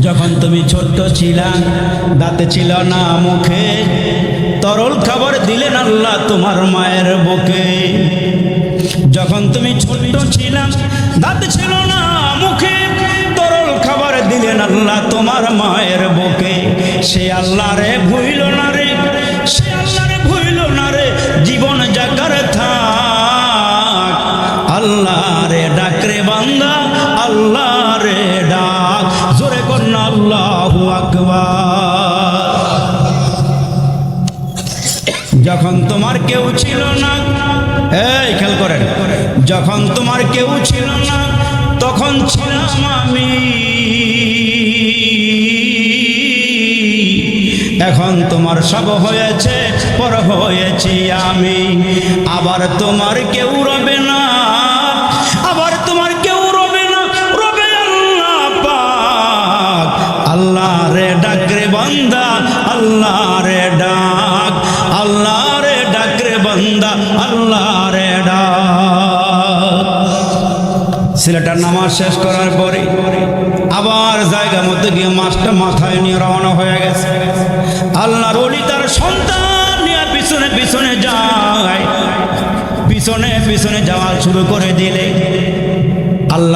যখন তুমি ছোট্ট ছিলা, দাঁতে ছিল না মুখে, তরল খাবার দিলেন আল্লাহ তোমার মায়ের বুকে। যখন তুমি ছোট্ট ছিলা, দাঁতে ছিল না মুখে, তরল খাবার দিলেন আল্লাহ তোমার মায়ের বুকে। সে আল্লাহ রে ভুইল না রে, সে আল্লাহ রে ভুইল না রে, জীবন জাকার থাক। আল্লাহ রে ডাক রে বান্দা, আল্লাহ রে ডাক, জোরে কন্যা আল্লাহু আকবার। যখন তোমার কেউ ছিল না, এই খেয়াল করেন, যখন তোমার কেউ ছিল না তখন ছিলাম আমি। এখন তোমার সব হয়েছে, পর হয়েছি আমি। আবার তোমার কেউ রবে না, আবার তোমার কেউ রবে না, রবে আল্লাহ পাক। আল্লাহ রে ডাক রে বান্দা, আল্লাহ রে ডাক, আল্লাহ রে ডাক রে বান্দা, আল্লাহ রে ডাক। ছেলেটার নামাজ শেষ করার পরে আবার জায়গা মধ্যে গিয়ে মাছটা মাথায় নিয়ে রওনা হয়ে গেছে। আল্লাহর ওলি তার সন্তান নিয়ে পিছনে পিছনে যায়, পিছনে পিছনে যাওয়া শুরু করে দিলে আল্লাহ